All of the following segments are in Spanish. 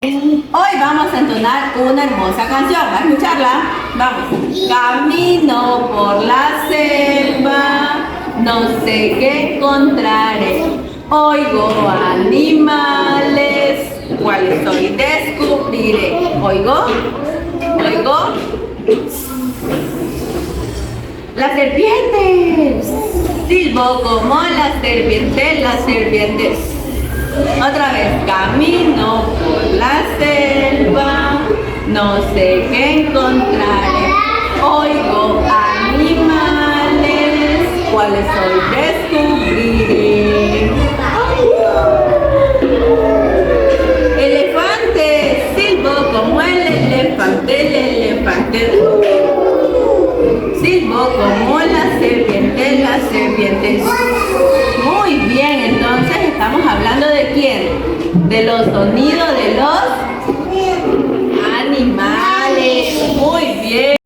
Hoy vamos a entonar una hermosa canción. ¿Va a escucharla? Vamos. Camino por la selva, no sé qué encontraré. Oigo animales, cuáles hoy descubriré. Oigo. Las serpientes. Silbo como las serpientes. Otra vez, camino por la selva, no sé qué encontraré. Oigo animales, cuáles hoy descubriré. Elefantes, silbo como el elefante. Silbo como las serpientes. Muy bien, entonces estamos hablando de quién? De los sonidos de los animales. Muy bien.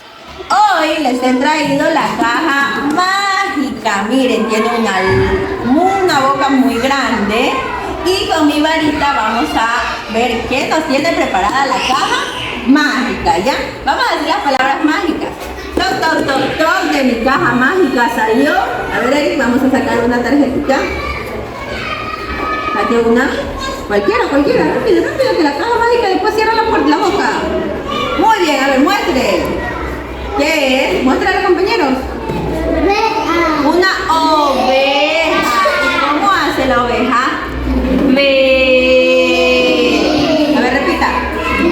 Hoy les he traído la caja mágica. Miren, tiene una boca muy grande. Y con mi varita vamos a ver qué nos tiene preparada la caja mágica, ¿ya? Vamos a decir las palabras mágicas. Toc, toc, toc, toc, de mi caja mágica salió. A ver, Eric, vamos a sacar una tarjetita. Saque una. Cualquiera, rápido, que la caja mágica después cierra la boca. Muy bien, a ver, muestre. ¿Qué es? Muestre a los compañeros. Una oveja. ¿Y cómo hace la oveja? Ve. A ver, repita.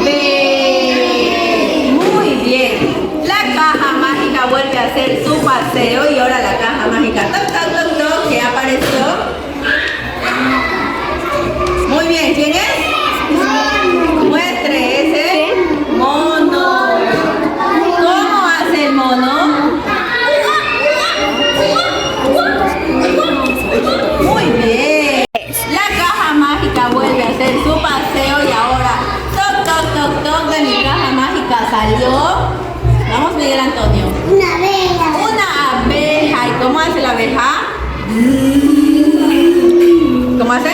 Ve. Muy bien. La caja mágica vuelve a hacer su paseo y ahora la caja mágica. Toc, toc, toc, toc, que apareció. Muy bien, ¿quién es? Muestre ese mono. ¿Cómo hace el mono? Muy bien. La caja mágica vuelve a hacer su paseo y ahora toc, toc, toc, toc de mi caja mágica salió. Vamos, Miguel Antonio. Una abeja. Una abeja. ¿Y cómo hace la abeja? ¿Cómo hace?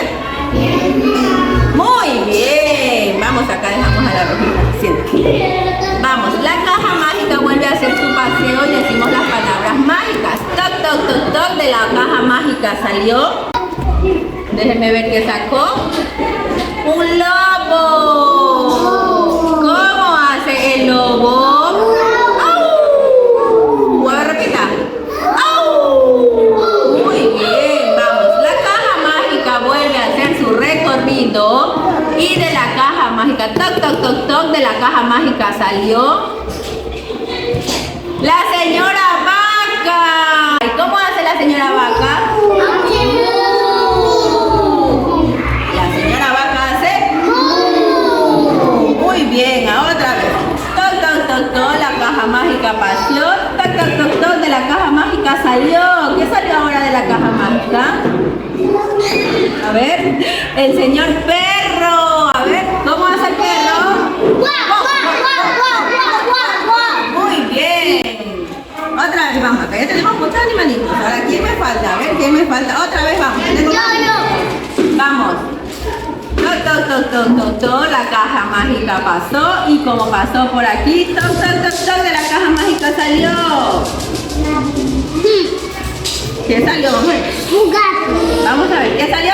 Muy bien. Vamos, acá dejamos a la abejita. Siéntate. Vamos, la caja mágica vuelve a hacer su paseo y decimos las palabras mágicas. Toc, toc, toc, toc de la caja mágica salió. Déjenme ver qué sacó. ¡Un lobo! ¿Cómo hace el lobo? ¡Au! A ver, repita. ¡Au! Muy bien, vamos. La caja mágica vuelve a hacer su recorrido. Y de la caja mágica, toc, toc, toc, toc, de la caja mágica salió la señora vaca. ¿Y cómo hace la señora vaca? La señora vaca hace muy bien, otra vez. Toc, toc, toc, toc, la caja mágica pasó. Toc, toc, toc, toc, de la caja mágica salió. ¿Qué salió ahora de la caja mágica? A ver, el señor perro. A ver, ¿cómo hace el perro? Muy bien. Otra vez, vamos, acá ya tenemos muchos animalitos. Ahora, ¿quién me falta? A ver, ¿quién me falta? Otra vez, vamos. Vamos. Toc, toc, toc, toc, toc, toc. La caja mágica pasó. Y como pasó por aquí, toc, toc, toc, toc, de la caja mágica salió. ¿Qué salió? Un gato. Vamos a ver, ¿qué salió?